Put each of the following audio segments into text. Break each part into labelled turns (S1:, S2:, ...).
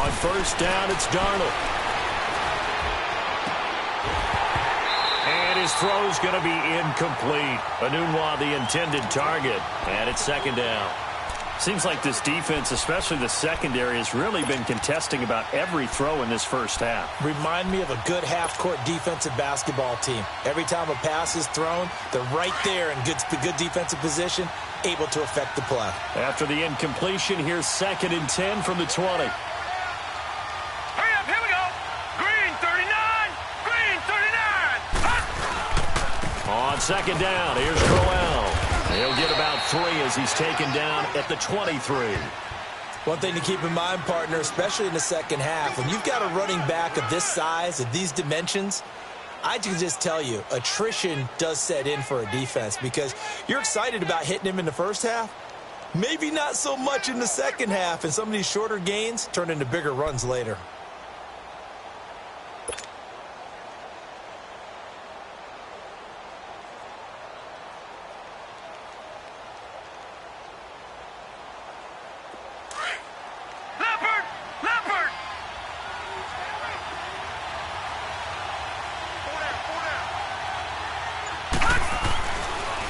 S1: On first down, it's Darnold. And his throw's going to be incomplete. Anunwa, the intended target. And it's second down. Seems like this defense, especially the secondary, has really been contesting about every throw in this first half.
S2: Remind me of a good half-court defensive basketball team. Every time a pass is thrown, they're right there in good defensive position, able to affect the play.
S1: After the incompletion, here's 2nd and 10 from the 20.
S3: Hurry up, here we go. Green 39, green 39.
S1: On second down, here's Crowell. He'll get about 3 as he's taken down at the 23.
S2: One thing to keep in mind, partner, especially in the second half, when you've got a running back of this size, of these dimensions, I can just tell you, attrition does set in for a defense because you're excited about hitting him in the first half. Maybe not so much in the second half, and some of these shorter gains turn into bigger runs later.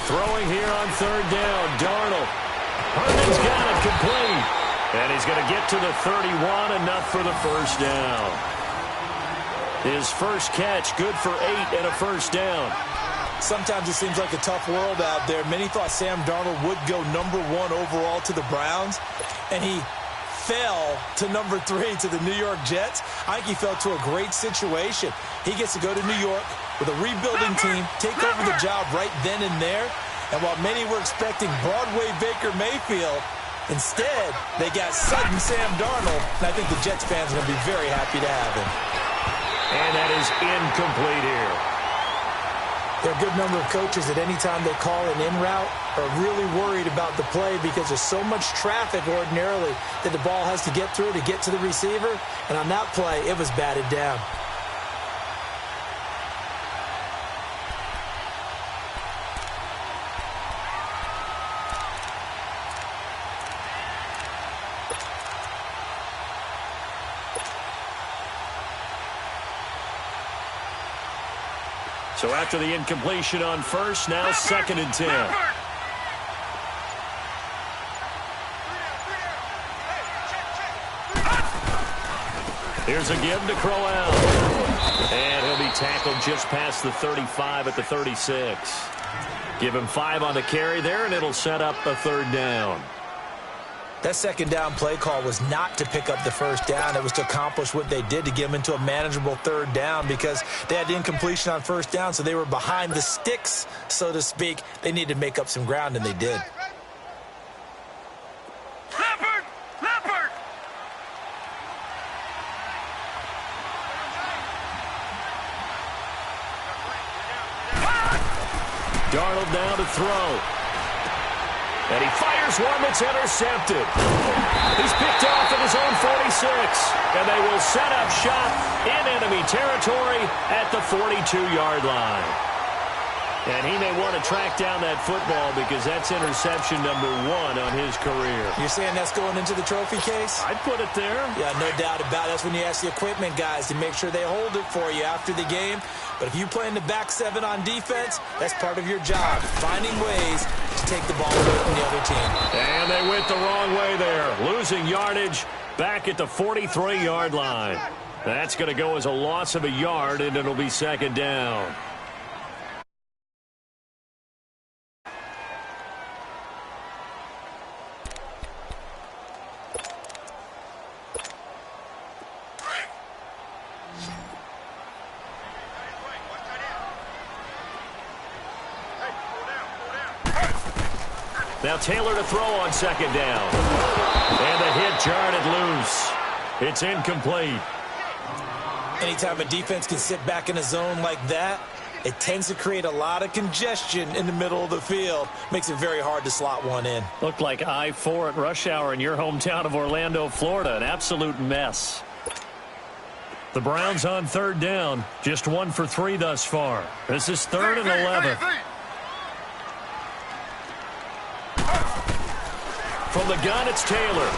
S1: Throwing here on third down, Darnold. Herman's got it complete. And he's going to get to the 31, enough for the first down. His first catch, good for 8 and a first down.
S2: Sometimes it seems like a tough world out there. Many thought Sam Darnold would go number 1 overall to the Browns, and he fell to number 3 to the New York Jets. I think he fell to a great situation. He gets to go to New York with a rebuilding team, take over the job right then and there. And while many were expecting Broadway Baker Mayfield, instead they got sudden Sam Darnold, and I think the Jets fans are going to be very happy to have him.
S1: And that is incomplete here.
S2: There are a good number of coaches that any time they call an in route are really worried about the play because there's so much traffic ordinarily that the ball has to get through to get to the receiver. And on that play, it was batted down.
S1: So after the incompletion on first, now 2nd and 10. Here's a give to Crowell. And he'll be tackled just past the 35 at the 36. Give him 5 on the carry there, and it'll set up a third down.
S2: That second down play call was not to pick up the first down. It was to accomplish what they did, to get them into a manageable third down because they had the incompletion on first down, so they were behind the sticks, so to speak. They needed to make up some ground, and they did.
S3: Leopard!
S1: Darnold now to throw. And he fires one that's intercepted. He's picked off at his own 46. And they will set up shop in enemy territory at the 42-yard line. And he may want to track down that football because that's interception number 1 on his career.
S2: You're saying that's going into the trophy case?
S1: I'd put it there.
S2: Yeah, no doubt about it. That's when you ask the equipment guys to make sure they hold it for you after the game. But if you play in the back 7 on defense, that's part of your job, finding ways to take the ball away from the other team.
S1: And they went the wrong way there, losing yardage back at the 43-yard line. That's going to go as a loss of a yard, and it'll be second down. Now Taylor to throw on second down. And the hit jarred it loose. It's incomplete.
S2: Anytime a defense can sit back in a zone like that, it tends to create a lot of congestion in the middle of the field. Makes it very hard to slot one in.
S1: Looked like I-4 at rush hour in your hometown of Orlando, Florida. An absolute mess. The Browns on third down. Just 1 for 3 thus far. This is 3rd and 11. From the gun, it's Taylor.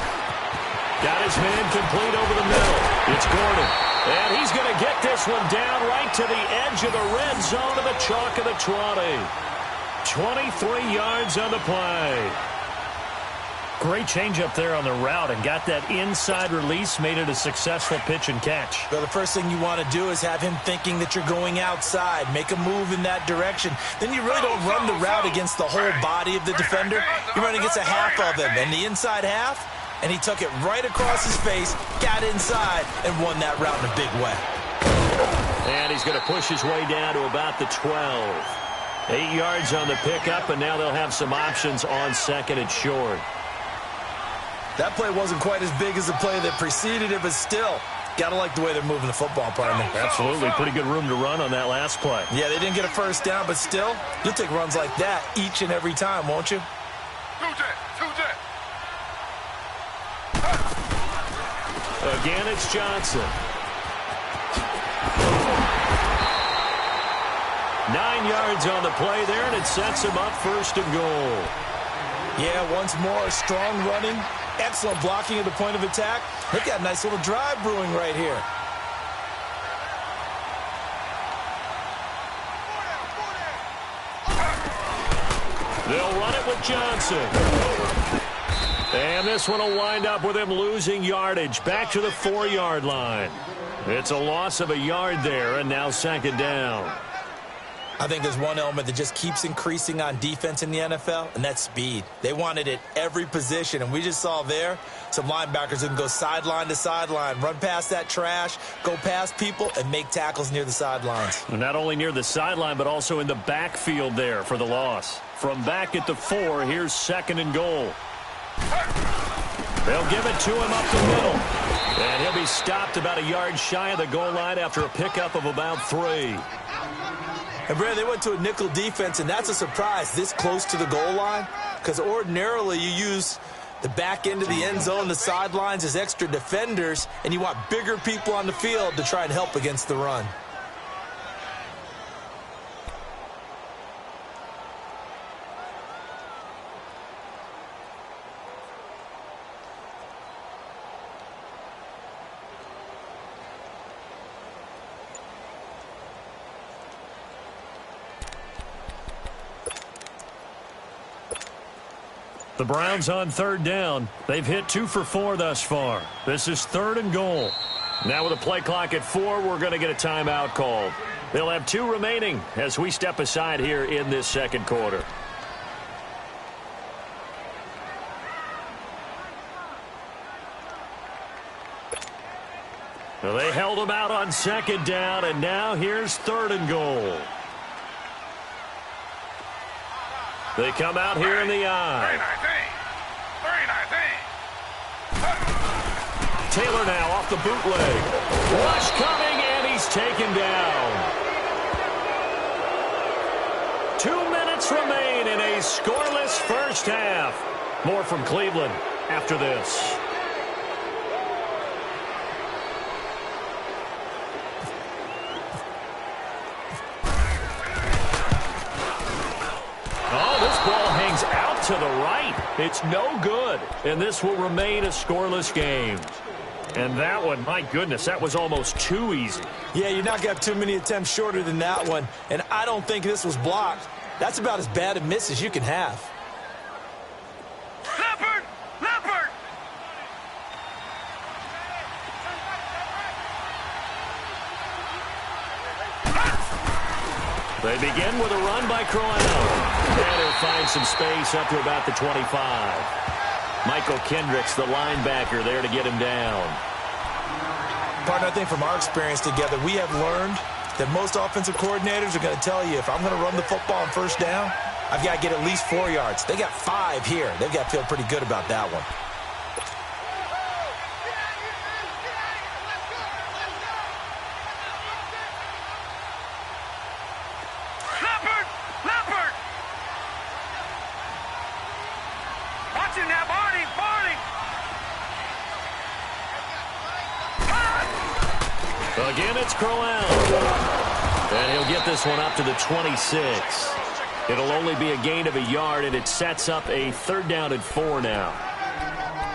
S1: Got his man complete over the middle. It's Gordon. And he's going to get this one down right to the edge of the red zone of the chalk of the 20. 23 yards on the play.
S4: Great change up there on the route and got that inside release, made it a successful pitch and catch.
S2: Well, the first thing you want to do is have him thinking that you're going outside, make a move in that direction. Then you really don't run the route against the whole body of the defender. You run against a half of him, and the inside half, and he took it right across his face, got inside, and won that route in a big way.
S1: And he's going to push his way down to about the 12. 8 yards on the pickup, and now they'll have some options on second and short.
S2: That play wasn't quite as big as the play that preceded it, but still, got to like the way they're moving the football, partner.
S4: Absolutely. Pretty good room to run on that last play.
S2: Yeah, they didn't get a first down, but still, you'll take runs like that each and every time, won't you?
S1: Again, it's Johnson. 9 yards on the play there, and it sets him up first and goal.
S2: Yeah, once more, strong running, excellent blocking at the point of attack. Look at a nice little drive brewing right here.
S1: They'll run it with Johnson. And this one will wind up with him losing yardage back to the 4-yard line. It's a loss of a yard there, and now second down.
S2: I think there's one element that just keeps increasing on defense in the NFL, and that's speed. They want it at every position, and we just saw there some linebackers who can go sideline to sideline, run past that trash, go past people, and make tackles near the sidelines.
S4: Not only near the sideline, but also in the backfield there for the loss. From back at the 4, here's second and goal.
S1: They'll give it to him up the middle. And he'll be stopped about a yard shy of the goal line after a pickup of about 3.
S2: And, Brad, they went to a nickel defense, and that's a surprise this close to the goal line, because ordinarily you use the back end of the end zone, the sidelines as extra defenders, and you want bigger people on the field to try and help against the run.
S4: The Browns on third down. They've hit 2 for 4 thus far. This is third and goal.
S1: Now with a play clock at 4, we're going to get a timeout called. They'll have 2 remaining as we step aside here in this second quarter. Well, they held them out on second down, and now here's third and goal. They come out here in the eye. Taylor now off the bootleg. Rush coming, and he's taken down. 2 minutes remain in a scoreless first half. More from Cleveland after this. To the right. It's no good. And this will remain a scoreless game. And that one, my goodness, that was almost too easy.
S2: Yeah, you're not going to have too many attempts shorter than that one. And I don't think this was blocked. That's about as bad a miss as you can have.
S3: Leopard! Leopard!
S1: They begin with a run by Crowell. And he'll find some space up to about the 25. Michael Kendricks, the linebacker, there to get him down.
S2: Partner, I think from our experience together, we have learned that most offensive coordinators are going to tell you, if I'm going to run the football on first down, I've got to get at least 4 yards. They got 5 here. They've got to feel pretty good about that one.
S1: Again, it's Crowell. And he'll get this one up to the 26. It'll only be a gain of a yard, and it sets up a third down and 4 now.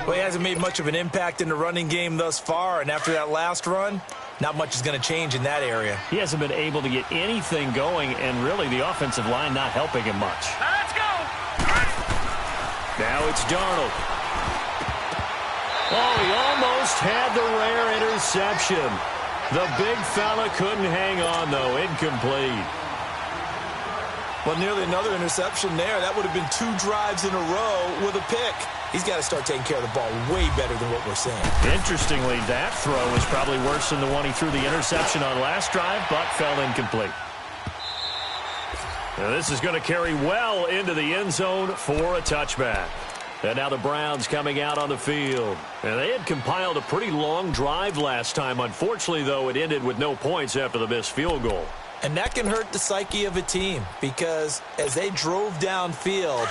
S2: Well, he hasn't made much of an impact in the running game thus far, and after that last run, not much is going to change in that area.
S4: He hasn't been able to get anything going, and really the offensive line not helping him much.
S3: Let's go.
S4: Now it's Darnold. Oh, he almost had the rare interception. The big fella couldn't hang on, though. Incomplete.
S2: Well, nearly another interception there. That would have been 2 drives in a row with a pick. He's got to start taking care of the ball way better than what we're seeing.
S4: Interestingly, that throw was probably worse than the one he threw the interception on last drive, but fell incomplete. Now this is going to carry well into the end zone for a touchback. And now the Browns coming out on the field. And they had compiled a pretty long drive last time. Unfortunately, though, it ended with no points after the missed field goal.
S2: And that can hurt the psyche of a team because as they drove downfield,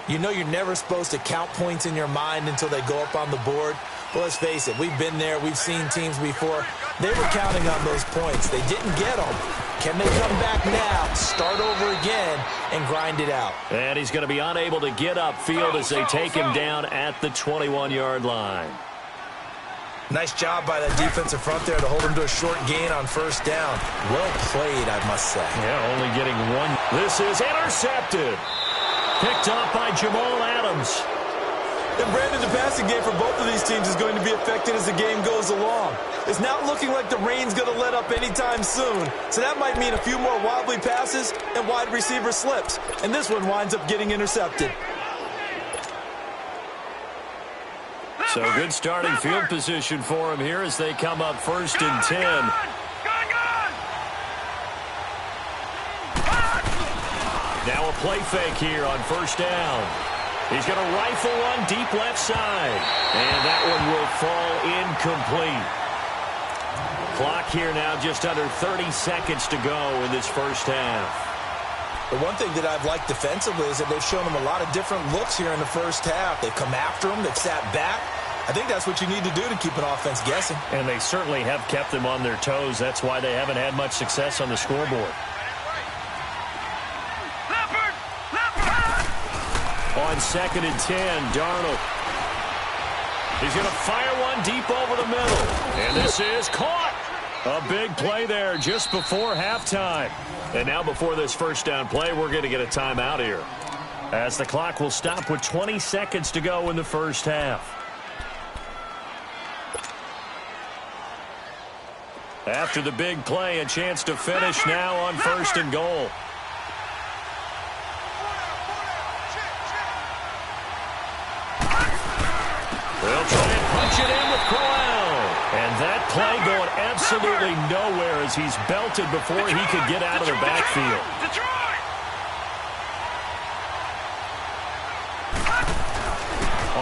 S2: you know you're never supposed to count points in your mind until they go up on the board. Well, let's face it, we've been there. We've seen teams before. They were counting on those points. They didn't get them. Can they come back now, start over again, and grind it out?
S4: And he's going to be unable to get upfield as they take him down at the 21-yard line.
S2: Nice job by that defensive front there to hold him to a short gain on first down. Well played, I must say.
S4: Yeah, only getting one. This is intercepted. Picked up by Jamal Adams.
S2: And Brandon, the passing game for both of these teams is going to be affected as the game goes along. It's not looking like the rain's going to let up anytime soon. So that might mean a few more wobbly passes and wide receiver slips. And this one winds up getting intercepted.
S4: So good starting field position for him here as they come up 1st and 10. Now a play fake here on 1st down. He's going to rifle one deep left side. And that one will fall incomplete. Clock here now just under 30 seconds to go in this first half.
S2: The one thing that I've liked defensively is that they've shown them a lot of different looks here in the first half. They've come after them. They've sat back. I think that's what you need to do to keep an offense guessing. And
S4: they certainly have kept them on their toes. That's why they haven't had much success on the scoreboard. On 2nd and 10, Darnold. He's going to fire one deep over the middle. And this is caught. A big play there just before halftime. And now before this first down play, we're going to get a timeout here, as the clock will stop with 20 seconds to go in the first half. After the big play, a chance to finish now on 1st and goal. They'll try and punch it in with Crowell. And that play going absolutely nowhere as he's belted before he could get out of the backfield.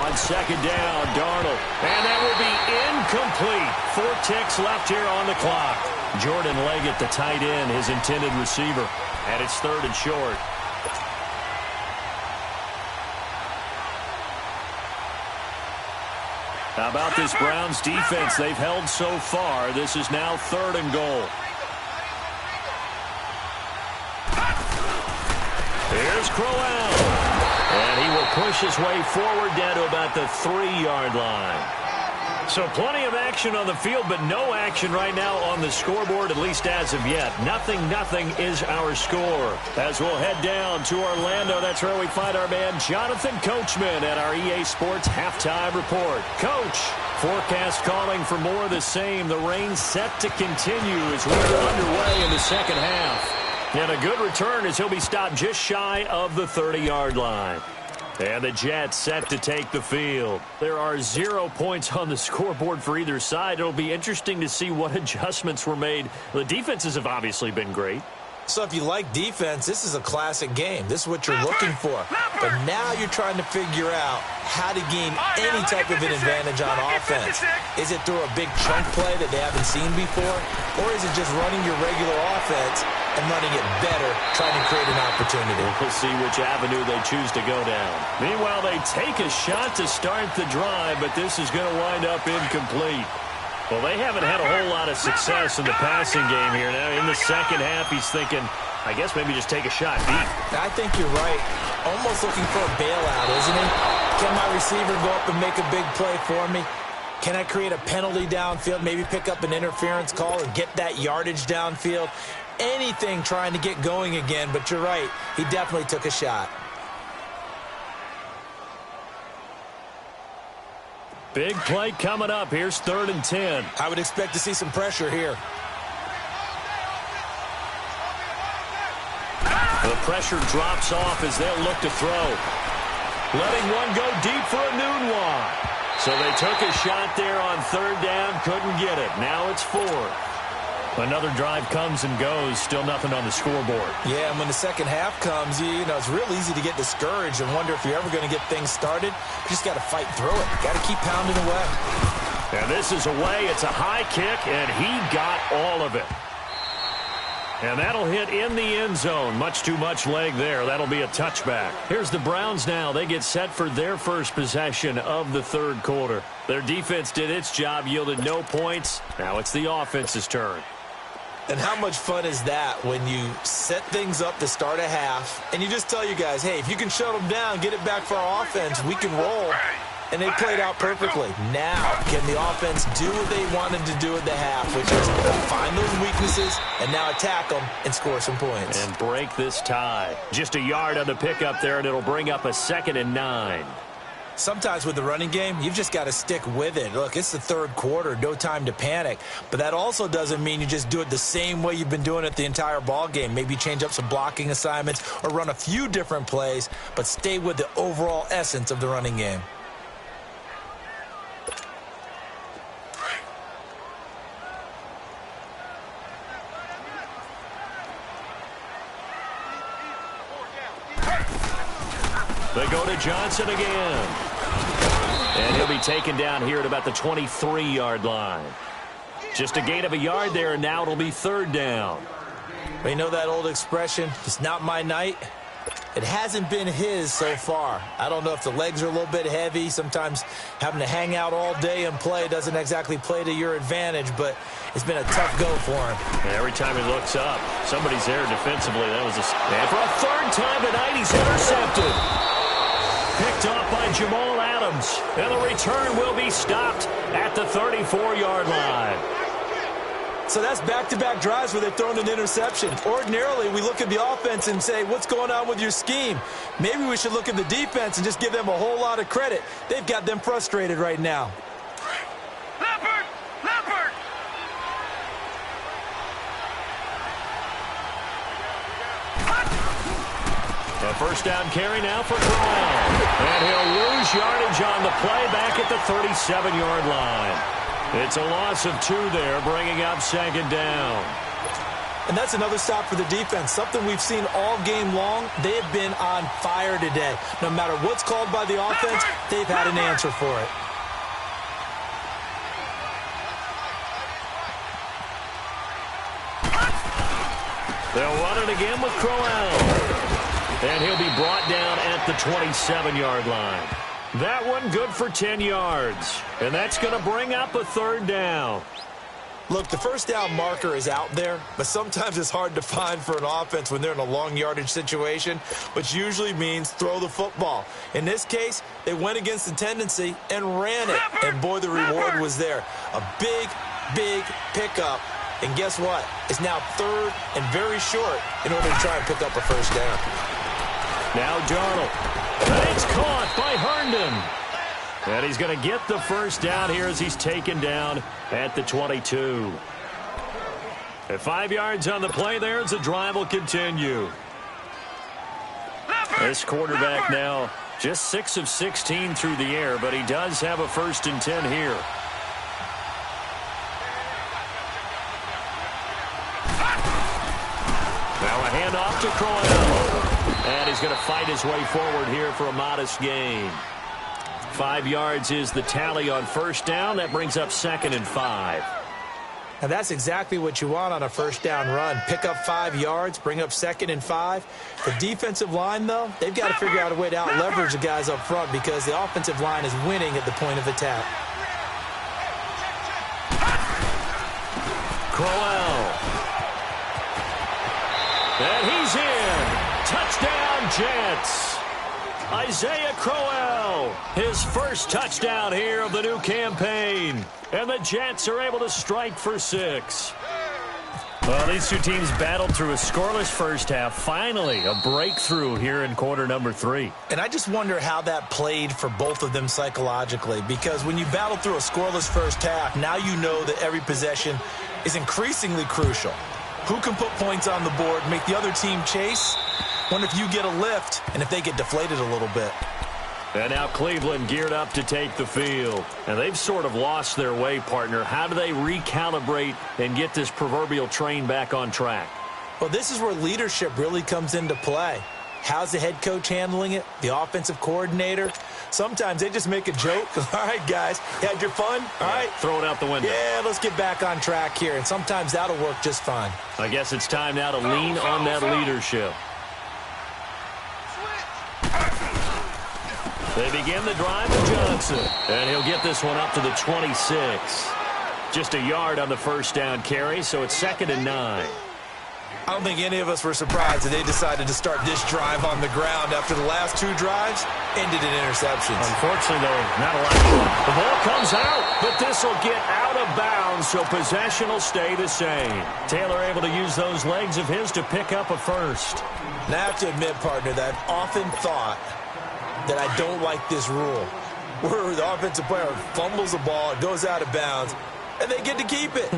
S4: On 2nd down, Darnold. And that will be incomplete. 4 ticks left here on the clock. Jordan Leggett, the tight end, his intended receiver. And it's 3rd and short. How about this Browns defense? They've held so far. This is now 3rd and goal. Here's Crowell. And he will push his way forward down to about the 3-yard line. So plenty of action on the field, but no action right now on the scoreboard, at least as of yet. 0-0 is our score. As we'll head down to Orlando, that's where we find our man Jonathan Coachman at our EA Sports Halftime Report. Coach, forecast calling for more of the same. The rain set to continue as we're underway in the second half. And a good return as he'll be stopped just shy of the 30-yard line. And the Jets set to take the field. There are 0 points on the scoreboard for either side. It'll be interesting to see what adjustments were made. The defenses have obviously been great.
S2: So if you like defense, this is a classic game. This is what you're looking for. But now you're trying to figure out how to gain any type of an advantage on offense. Is it through a big chunk play that they haven't seen before? Or is it just running your regular offense and running it better, trying to create an opportunity?
S4: We'll see which avenue they choose to go down. Meanwhile, they take a shot to start the drive, but this is going to wind up incomplete. Well, they haven't had a whole lot of success in the passing game here. Now, in the second half, he's thinking, I guess maybe just take a shot deep.
S2: I think you're right. Almost looking for a bailout, isn't he? Can my receiver go up and make a big play for me? Can I create a penalty downfield, maybe pick up an interference call and get that yardage downfield? Anything trying to get going again, but you're right. He definitely took a shot.
S4: Big play coming up. Here's 3rd and 10.
S2: I would expect to see some pressure here.
S4: The pressure drops off as they'll look to throw. Letting one go deep for a noon one. So they took a shot there on 3rd down, couldn't get it. Now it's 4th. Another drive comes and goes, still nothing on the scoreboard.
S2: Yeah, and when the second half comes, you know, it's real easy to get discouraged and wonder if you're ever going to get things started. You just got to fight through it. Got to keep pounding away.
S4: And this is away. It's a high kick, and he got all of it. And that'll hit in the end zone. Much too much leg there. That'll be a touchback. Here's the Browns now. They get set for their first possession of the 3rd quarter. Their defense did its job, yielded no points. Now it's the offense's turn.
S2: And how much fun is that when you set things up to start a half, and you just tell you guys, hey, if you can shut them down, get it back for our offense, we can roll. And they played out perfectly. Now, can the offense do what they wanted to do at the half, which is find those weaknesses and now attack them and score some points.
S4: And break this tie. Just a yard on the pickup there, and it'll bring up a 2nd and 9.
S2: Sometimes with the running game, you've just got to stick with it. Look, it's the 3rd quarter, no time to panic. But that also doesn't mean you just do it the same way you've been doing it the entire ball game. Maybe change up some blocking assignments or run a few different plays, but stay with the overall essence of the running game.
S4: They go to Johnson again. And he'll be taken down here at about the 23-yard line. Just a gain of a yard there, and now it'll be 3rd down.
S2: Well, you know that old expression, it's not my night? It hasn't been his so far. I don't know if the legs are a little bit heavy. Sometimes having to hang out all day and play doesn't exactly play to your advantage, but it's been a tough go for him.
S4: Every time he looks up, somebody's there defensively. That was and for a 3rd time tonight, he's intercepted. Picked off by Jamal Adams. And the return will be stopped at the 34-yard line.
S2: So that's back-to-back drives where they've thrown an interception. Ordinarily, we look at the offense and say, what's going on with your scheme? Maybe we should look at the defense and just give them a whole lot of credit. They've got them frustrated right now.
S3: Leopard! Leopard!
S4: A 1st down carry now for Brown. And he'll lose yardage on the play back at the 37-yard line. It's a loss of 2 there, bringing up 2nd down.
S2: And that's another stop for the defense, something we've seen all game long. They have been on fire today. No matter what's called by the offense, they've had an answer for it.
S4: They'll run it again with Crowell. And he'll be brought down at the 27-yard line. That one good for 10 yards. And that's going to bring up a 3rd down.
S2: Look, the 1st down marker is out there, but sometimes it's hard to find for an offense when they're in a long yardage situation, which usually means throw the football. In this case, they went against the tendency and ran it. And boy, the reward was there. A big, big pickup. And guess what? It's now 3rd and very short in order to try and pick up a 1st down.
S4: Now Darnold. And it's caught by Herndon. And he's going to get the 1st down here as he's taken down at the 22. At 5 yards on the play there as the drive will continue. This quarterback now just 6 of 16 through the air, but he does have a 1st and 10 here. Now a handoff to Crowell. And he's going to fight his way forward here for a modest gain. 5 yards is the tally on 1st down. That brings up 2nd and 5.
S2: And that's exactly what you want on a 1st down run. Pick up 5 yards, bring up 2nd and 5. The defensive line, though, they've got to figure out a way to out-leverage the guys up front because the offensive line is winning at the point of attack.
S4: Crowell. And he's in. Touchdown, Jets. Isaiah Crowell, his first touchdown here of the new campaign. And the Jets are able to strike for 6. Well, these two teams battled through a scoreless first half. Finally, a breakthrough here in quarter number 3.
S2: And I just wonder how that played for both of them psychologically, because when you battle through a scoreless first half, now you know that every possession is increasingly crucial. Who can put points on the board, make the other team chase? Wonder if you get a lift and if they get deflated a little bit.
S4: And now Cleveland geared up to take the field. And they've sort of lost their way, partner. How do they recalibrate and get this proverbial train back on track?
S2: Well, this is where leadership really comes into play. How's the head coach handling it? The offensive coordinator? Sometimes they just make a joke. All right, guys, you had your fun? All right.
S4: Throw it out the window.
S2: Yeah, let's get back on track here. And sometimes that'll work just fine.
S4: I guess it's time now to lean on that leadership. They begin the drive with Johnson. And he'll get this one up to the 26. Just a yard on the first down carry, so it's 2nd and 9.
S2: I don't think any of us were surprised that they decided to start this drive on the ground after the last 2 drives ended in interceptions.
S4: Unfortunately, though, not a lot. The ball comes out, but this will get out of bounds, so possession will stay the same. Taylor able to use those legs of his to pick up a first.
S2: And I have to admit, partner, that I've often thought that I don't like this rule, where the offensive player fumbles the ball, it goes out of bounds, and they get to keep it.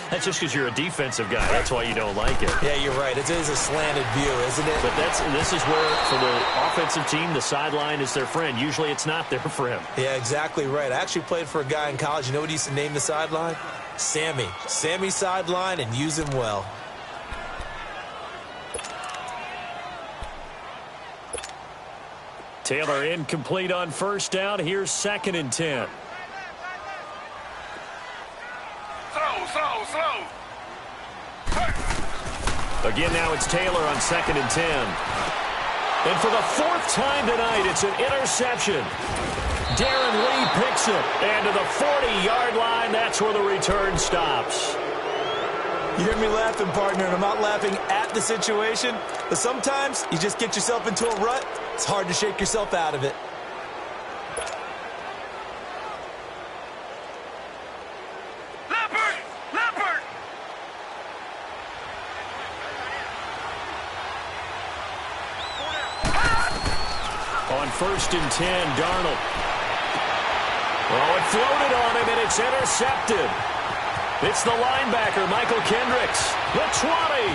S4: That's just because you're a defensive guy. That's why you don't like it.
S2: Yeah, you're right. It is a slanted view, isn't it?
S4: But this is where, for the offensive team, the sideline is their friend. Usually it's not there for him.
S2: Yeah, exactly right. I actually played for a guy in college. You know what he used to name the sideline? Sammy. Sammy sideline, and use him well.
S4: Taylor incomplete on first down. Here's 2nd and 10.
S3: Slow.
S4: Again, now it's Taylor on 2nd and 10. And for the 4th time tonight, it's an interception. Darren Lee picks it. And to the 40-yard line, that's where the return stops.
S2: You hear me laughing, partner, and I'm not laughing at the situation, but sometimes you just get yourself into a rut. It's hard to shake yourself out of it.
S3: Leopard!
S4: On 1st and 10, Darnold. Oh, it floated on him, and it's intercepted. It's the linebacker, Michael Kendricks. The 20.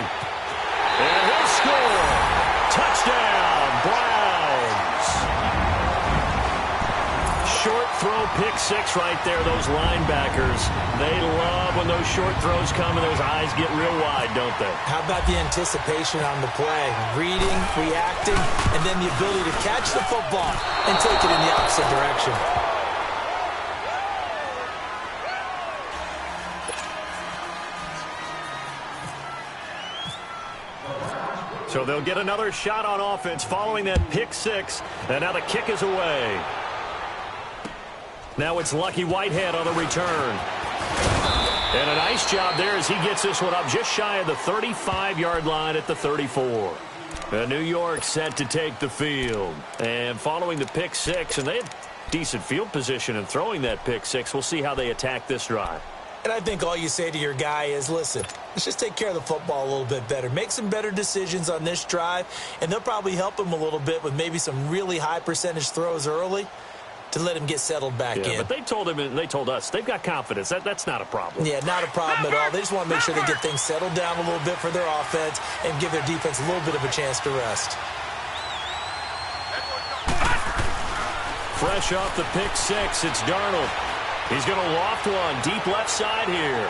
S4: And he'll score. Touchdown, Browns. Short throw, pick 6 right there, those linebackers. They love when those short throws come and those eyes get real wide, don't they?
S2: How about the anticipation on the play? Reading, reacting, and then the ability to catch the football and take it in the opposite direction.
S4: So they'll get another shot on offense following that pick 6. And now the kick is away. Now it's Lucky Whitehead on the return. And a nice job there as he gets this one up just shy of the 35-yard line at the 34. New York set to take the field. And following the pick 6, and they had decent field position in throwing that pick 6. We'll see how they attack this drive.
S2: And I think all you say to your guy is, listen, let's just take care of the football a little bit better. Make some better decisions on this drive, and they'll probably help him a little bit with maybe some really high percentage throws early to let him get settled back in.
S4: But they told him and they told us they've got confidence. That's not a problem.
S2: Yeah, not a problem at all. They just want to make sure they get things settled down a little bit for their offense and give their defense a little bit of a chance to rest.
S4: Fresh off the pick 6, it's Darnold. He's going to loft one deep left side here.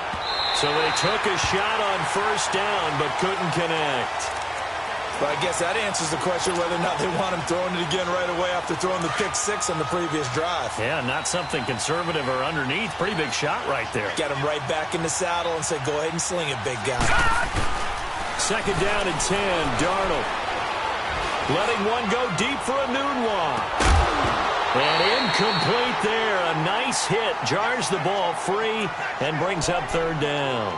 S4: So they took a shot on first down but couldn't connect.
S2: But I guess that answers the question whether or not they want him throwing it again right away after throwing the pick 6 on the previous drive.
S4: Yeah, not something conservative or underneath. Pretty big shot right there.
S2: Get him right back in the saddle and say, go ahead and sling it, big guy.
S4: 2nd down and 10, Darnold. Letting one go deep for a noon walk. And incomplete there. A nice hit. Jars the ball free and brings up 3rd down.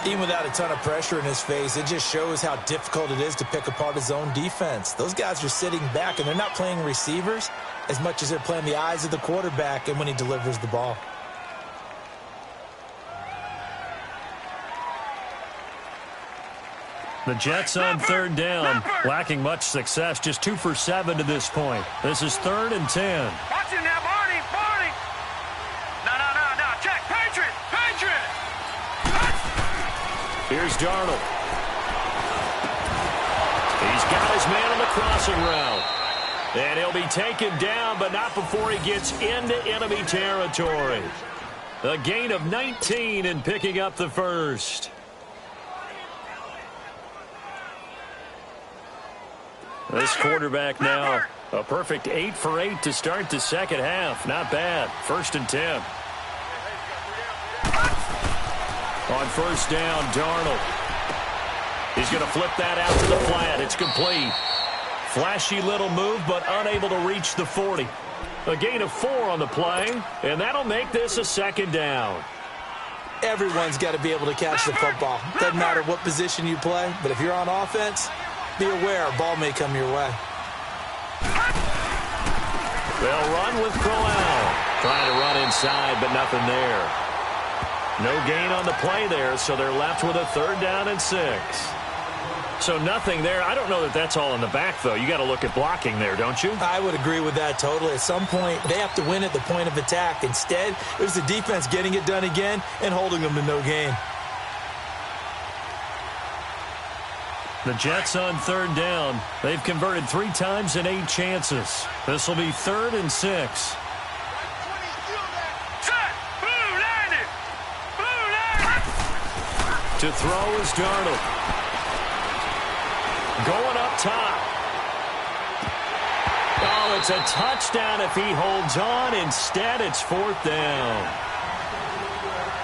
S2: Even without a ton of pressure in his face, it just shows how difficult it is to pick apart his own defense. Those guys are sitting back, and they're not playing receivers as much as they're playing the eyes of the quarterback and when he delivers the ball.
S4: The Jets on third down, lacking much success, just 2 for 7 to this point. This is 3rd and 10.
S3: Watch it now, Barney. No. Check. Patriot.
S1: Here's Darnold. He's got his man on the crossing route. And he'll be taken down, but not before he gets into enemy territory. A gain of 19 and picking up the first. This quarterback now, a perfect 8 for 8 to start the second half. Not bad. 1st and 10. On first down, Darnold. He's going to flip that out to the flat. It's complete. Flashy little move, but unable to reach the 40. A gain of 4 on the play, and that'll make this a 2nd down.
S2: Everyone's got to be able to catch the football. Doesn't matter what position you play, but if you're on offense, be aware a ball may come your way.
S1: They'll run with Crowell. Trying to run inside, but nothing there. No gain on the play there, so they're left with a 3rd down and 6. So nothing there. I don't know that that's all in the back, though. You got to look at blocking there, don't you?
S2: I would agree with that totally. At some point, they have to win at the point of attack. Instead, it was the defense getting it done again and holding them to no gain.
S4: The Jets on 3rd down. They've converted 3 times in 8 chances. This will be 3rd and 6.
S1: To throw is Darnold. Going up top. Oh, it's a touchdown if he holds on. Instead, it's 4th down.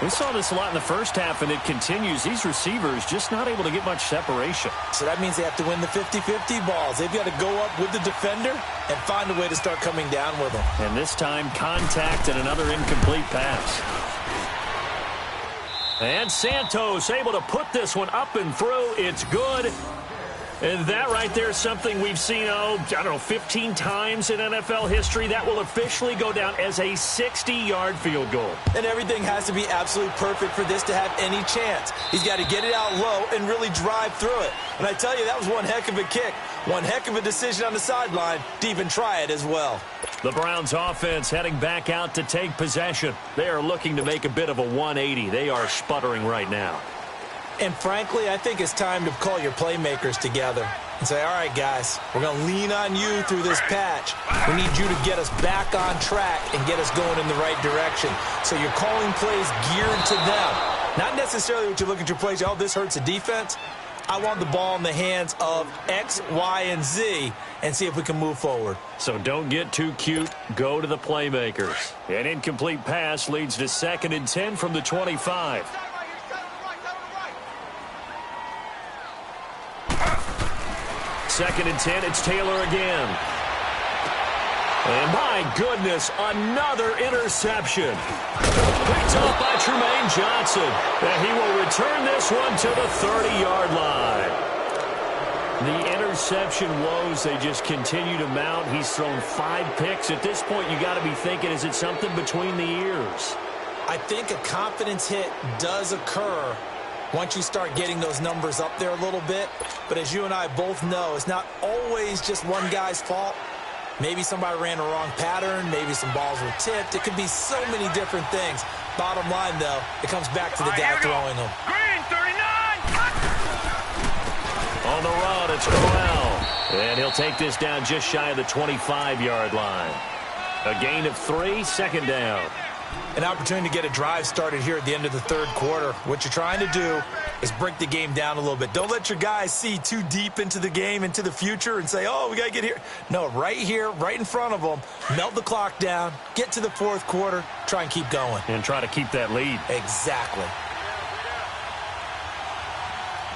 S4: We saw this a lot in the first half, and it continues. These receivers just not able to get much separation.
S2: So that means they have to win the 50-50 balls. They've got to go up with the defender and find a way to start coming down with them.
S4: And this time, contact and another incomplete pass.
S1: And Santos able to put this one up and through. It's good. And that right there is something we've seen, 15 times in NFL history. That will officially go down as a 60-yard field goal.
S2: And everything has to be absolutely perfect for this to have any chance. He's got to get it out low and really drive through it. And I tell you, that was one heck of a kick. One heck of a decision on the sideline to even try it as well.
S1: The Browns offense heading back out to take possession. They are looking to make a bit of a 180. They are sputtering right now.
S2: And frankly, I think it's time to call your playmakers together and say, all right, guys, we're going to lean on you through this patch. We need you to get us back on track and get us going in the right direction. So you're calling plays geared to them. Not necessarily what you look at your plays, oh, this hurts the defense. I want the ball in the hands of X, Y, and Z and see if we can move forward.
S1: So don't get too cute. Go to the playmakers. An incomplete pass leads to 2nd and 10 from the 25. Second and 10, it's Taylor again. And my goodness, another interception. Picked off by Tremaine Johnson. And he will return this one to the 30-yard line. The interception woes, they just continue to mount. He's thrown 5 picks. At this point, you got to be thinking, is it something between the ears?
S2: I think a confidence hit does occur once you start getting those numbers up there a little bit. But as you and I both know, it's not always just one guy's fault. Maybe somebody ran a wrong pattern. Maybe some balls were tipped. It could be so many different things. Bottom line, though, it comes back to the guy throwing them.
S3: Green, 39.
S1: On the run, it's Crowell. And he'll take this down just shy of the 25-yard line. A gain of 3, 2nd down.
S2: An opportunity to get a drive started here at the end of the 3rd quarter. What you're trying to do is break the game down a little bit. Don't let your guys see too deep into the game, into the future, and say, oh, we got to get here. No, right here, right in front of them, melt the clock down, get to the 4th quarter, try and keep going.
S4: And try to keep that lead.
S2: Exactly.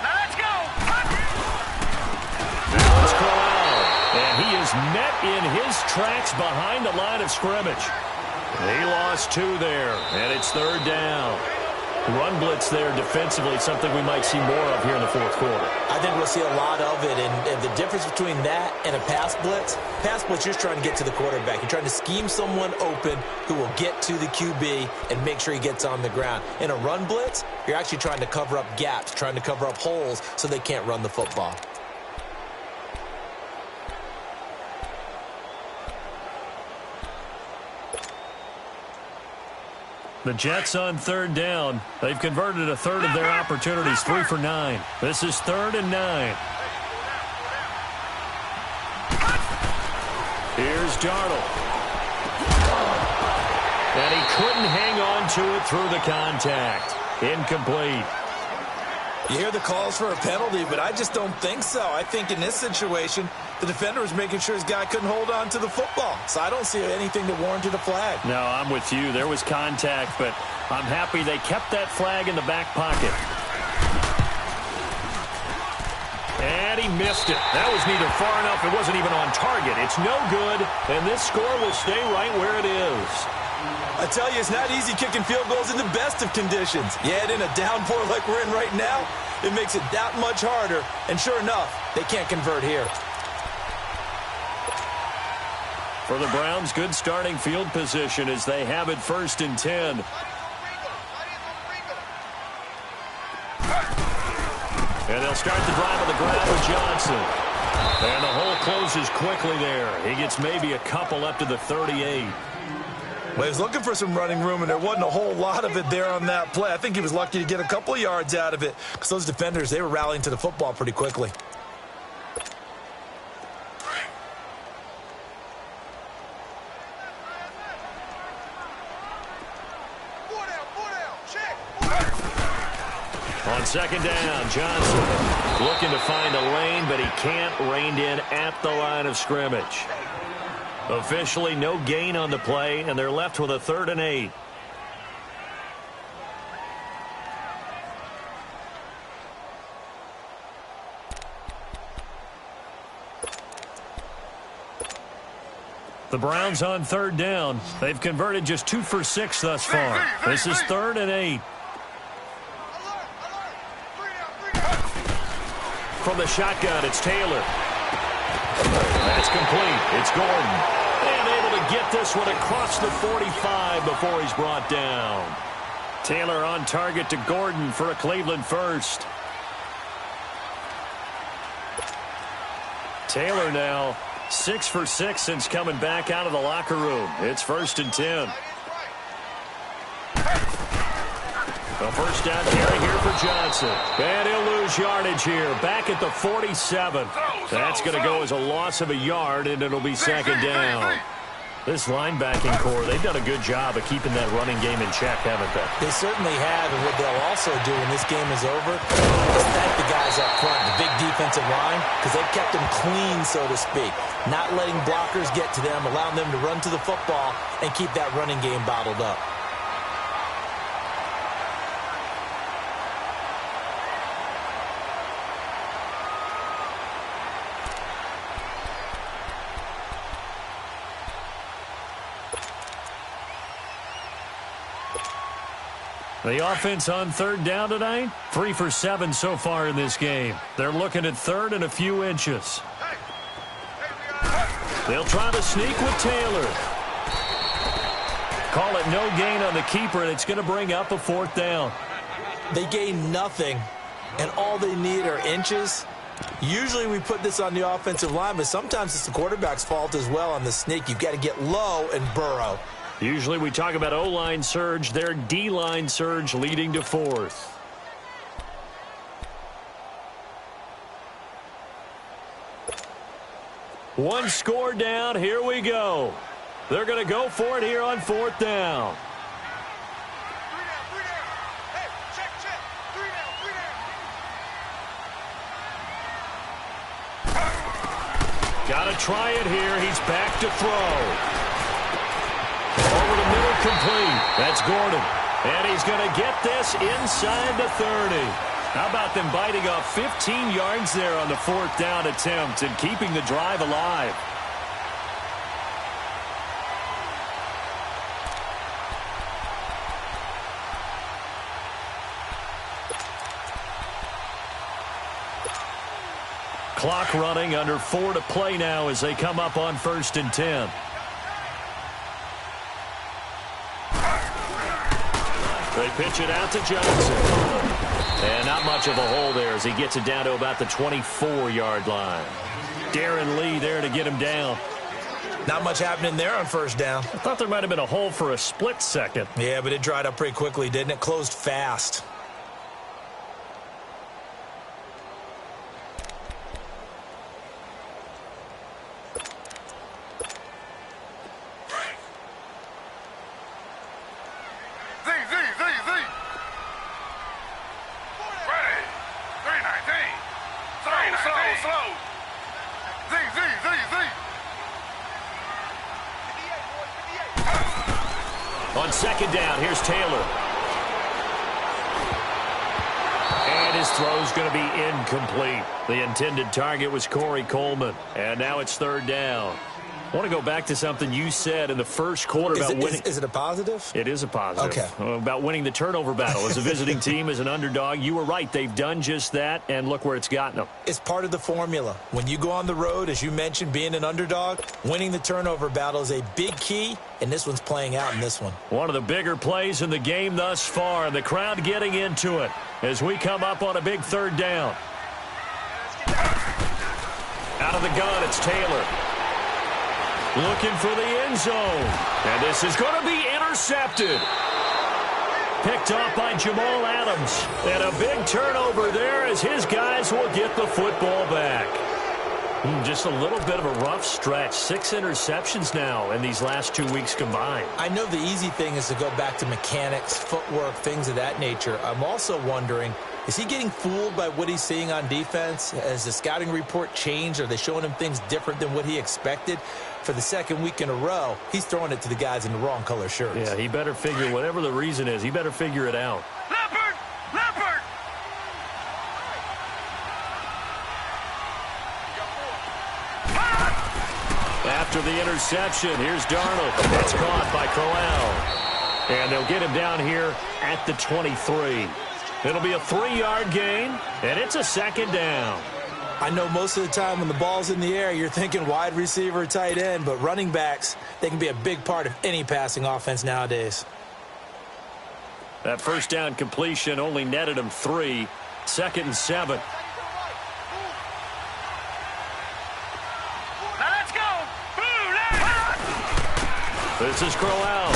S3: Now let's go.
S1: Now it's Crowell. And he is met in his tracks behind the line of scrimmage. He lost 2 there, and it's 3rd down.
S4: run blitz there defensively, something we might see more of here in the fourth quarter.
S2: I think we'll see a lot of it, and the difference between that and a pass blitz, you're just trying to get to the quarterback. You're trying to scheme someone open who will get to the QB and make sure he gets on the ground. In a run blitz, you're actually trying to cover up gaps, trying to cover up holes so they can't run the football.
S4: The Jets on third down. They've converted a third of their opportunities, 3 for 9. This is 3rd and 9. Here's Darnold. And he couldn't hang on to it through the contact. Incomplete.
S2: You hear the calls for a penalty, but I just don't think so. I think in this situation, the defender was making sure his guy couldn't hold on to the football. So I don't see anything that warranted a flag.
S4: No, I'm with you. There was contact, but I'm happy they kept that flag in the back pocket. And he missed it. That was neither far enough. It wasn't even on target. It's no good, and this score will stay right where it is.
S2: I tell you, it's not easy kicking field goals in the best of conditions. Yet in a downpour like we're in right now, it makes it that much harder. And sure enough, they can't convert here.
S4: For the Browns, good starting field position as they have it 1st and 10. And they'll start the drive on the ground with Johnson. And the hole closes quickly there. He gets maybe a couple up to the 38.
S2: Well, he was looking for some running room, and there wasn't a whole lot of it there on that play. I think he was lucky to get a couple of yards out of it because those defenders, they were rallying to the football pretty quickly.
S4: On 2nd down, Johnson looking to find a lane, but he can't. Reined in at the line of scrimmage. Officially no gain on the play, and they're left with a 3rd and 8. The Browns on 3rd down. They've converted just 2 for 6 thus far. This is 3rd and 8. From the shotgun, it's Taylor. That's complete. It's Gordon. And able to get this one across the 45 before he's brought down. Taylor on target to Gordon for a Cleveland first. Taylor now 6 for 6 since coming back out of the locker room. It's 1st and 10. A 1st down carry here for Johnson. And he'll lose yardage here. Back at the 47. That's going to go as a loss of a yard, and it'll be 2nd down. This linebacking core, they've done a good job of keeping that running game in check, haven't they?
S2: They certainly have, and what they'll also do when this game is over is thank the guys up front, the big defensive line, because they've kept them clean, so to speak. Not letting blockers get to them, allowing them to run to the football and keep that running game bottled up.
S4: The offense on 3rd down tonight, 3 for 7 so far in this game. They're looking at 3rd and a few inches. They'll try to sneak with Taylor. Call it no gain on the keeper, and it's going to bring up a 4th down.
S2: They gain nothing, and all they need are inches. Usually we put this on the offensive line, but sometimes it's the quarterback's fault as well on the sneak. You've got to get low and burrow.
S4: Usually we talk about O-line surge, their D-line surge leading to 4th. One score down, here we go. They're going to go for it here on 4th down. Got to try it here. He's back to throw. Over the middle, complete. That's Gordon. And he's going to get this inside the 30. How about them biting off 15 yards there on the 4th down attempt and keeping the drive alive? Clock running, under 4 to play now as they come up on 1st and 10. They pitch it out to Johnson. And not much of a hole there as he gets it down to about the 24-yard line. Darren Lee there to get him down.
S2: Not much happening there on 1st down.
S4: I thought there might have been a hole for a split second.
S2: Yeah, but it dried up pretty quickly, didn't it? Closed fast.
S4: On 2nd down, here's Taylor. And his throw's going to be incomplete. The intended target was Corey Coleman. And now it's 3rd down. I want to go back to something you said in the first quarter about winning.
S2: Is it a positive?
S4: It is a positive.
S2: Okay.
S4: About winning the turnover battle. As a visiting team, as an underdog, you were right. They've done just that, and look where it's gotten them.
S2: It's part of the formula. When you go on the road, as you mentioned, being an underdog, winning the turnover battle is a big key, and this one's playing out in this one.
S4: One of the bigger plays in the game thus far, and the crowd getting into it as we come up on a big 3rd down. Out of the gun, it's Taylor. Looking for the end zone. And this is going to be intercepted. Picked off by Jamal Adams. And a big turnover there as his guys will get the football back. Just a little bit of a rough stretch. 6 interceptions now in these last 2 weeks combined.
S2: I know the easy thing is to go back to mechanics, footwork, things of that nature. I'm also wondering, is he getting fooled by what he's seeing on defense? Has the scouting report changed? Are they showing him things different than what he expected? For the 2nd week in a row, he's throwing it to the guys in the wrong color shirts.
S4: Yeah, he better figure, whatever the reason is, he better figure it out.
S3: Leopard! Leopard!
S4: After the interception, here's Darnold. That's caught by Crowell. And they'll get him down here at the 23. It'll be a 3-yard gain, and it's a 2nd down.
S2: I know most of the time when the ball's in the air, you're thinking wide receiver, tight end, but running backs, they can be a big part of any passing offense nowadays.
S4: That 1st down completion only netted him 3. 2nd and 7.
S3: Now let's go!
S4: This is Crowell.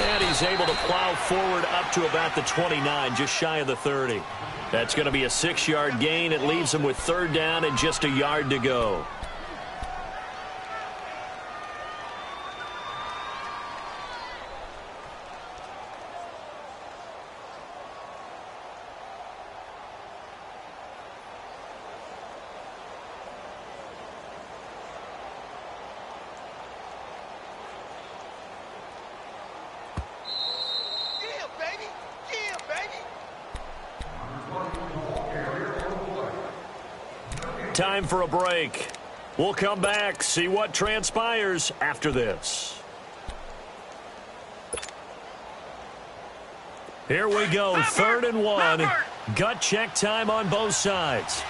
S4: And he's able to plow forward up to about the 29, just shy of the 30. That's going to be a 6-yard gain. It leaves him with 3rd down and just a yard to go. Time for a break. We'll come back, see what transpires after this. Here we go, 3rd and 1. Gut check time on both sides.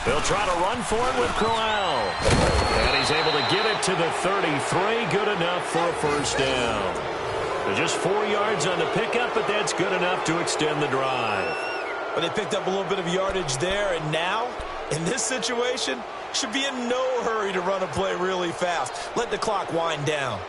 S4: They'll try to run for it with Crowell. And he's able to get it to the 33. Good enough for a 1st down. Just 4 yards on the pickup, but that's good enough to extend the drive.
S2: But they picked up a little bit of yardage there, and now, in this situation, should be in no hurry to run a play really fast. Let the clock wind down.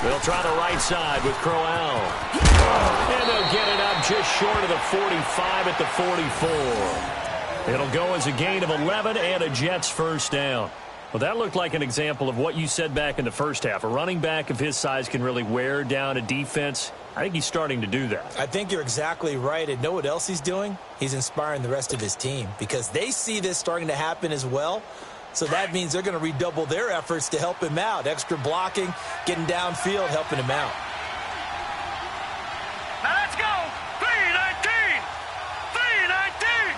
S4: They'll try the right side with Crowell. And they'll get it up just short of the 45 at the 44. It'll go as a gain of 11 and a Jets 1st down. Well, that looked like an example of what you said back in the first half. A running back of his size can really wear down a defense. I think he's starting to do that.
S2: I think you're exactly right. And know what else he's doing? He's inspiring the rest of his team because they see this starting to happen as well. So that means they're going to redouble their efforts to help him out. Extra blocking, getting downfield, helping him out.
S3: Now let's go. 3-19. 3-19.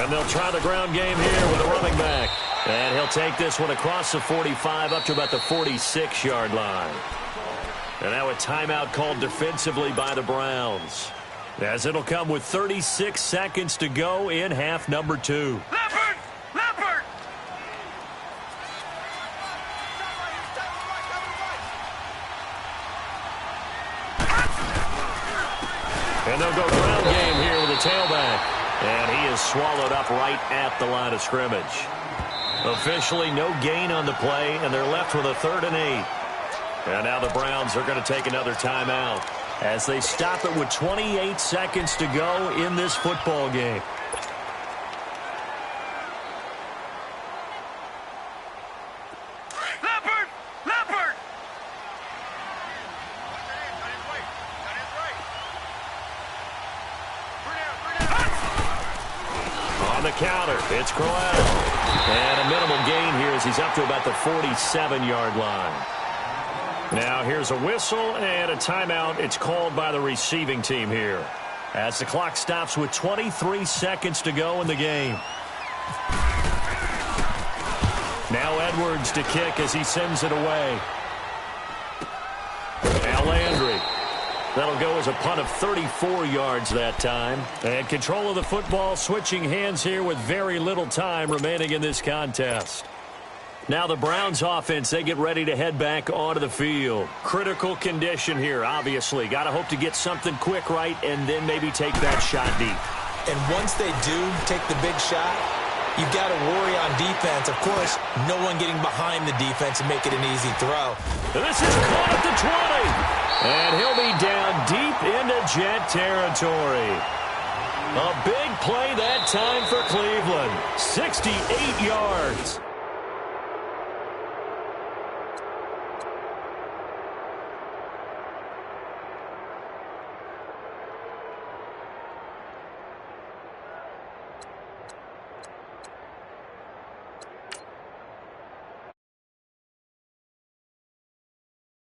S4: And they'll try the ground game here with a running back. And he'll take this one across the 45 up to about the 46-yard line. And now a timeout called defensively by the Browns, as it'll come with 36 seconds to go in half number 2.
S3: Leopard! Leopard!
S4: And they'll go ground game here with a tailback. And he is swallowed up right at the line of scrimmage. Officially no gain on the play, and they're left with a 3rd and 8. And now the Browns are going to take another timeout as they stop it with 28 seconds to go in this football game.
S3: Leopard! Leopard!
S4: On the counter, it's Crowell. And a minimal gain here as he's up to about the 47-yard line. Now here's a whistle and a timeout. It's called by the receiving team here, as the clock stops with 23 seconds to go in the game. Now Edwards to kick as he sends it away. Now Landry. That'll go as a punt of 34 yards that time. And control of the football switching hands here with very little time remaining in this contest. Now the Browns offense, they get ready to head back onto the field. Critical condition here, obviously. Got to hope to get something quick right and then maybe take that shot deep.
S2: And once they do take the big shot, you've got to worry on defense. Of course, no one getting behind the defense and make it an easy throw.
S4: This is caught at the 20. And he'll be down deep into Jet territory. A big play that time for Cleveland. 68 yards.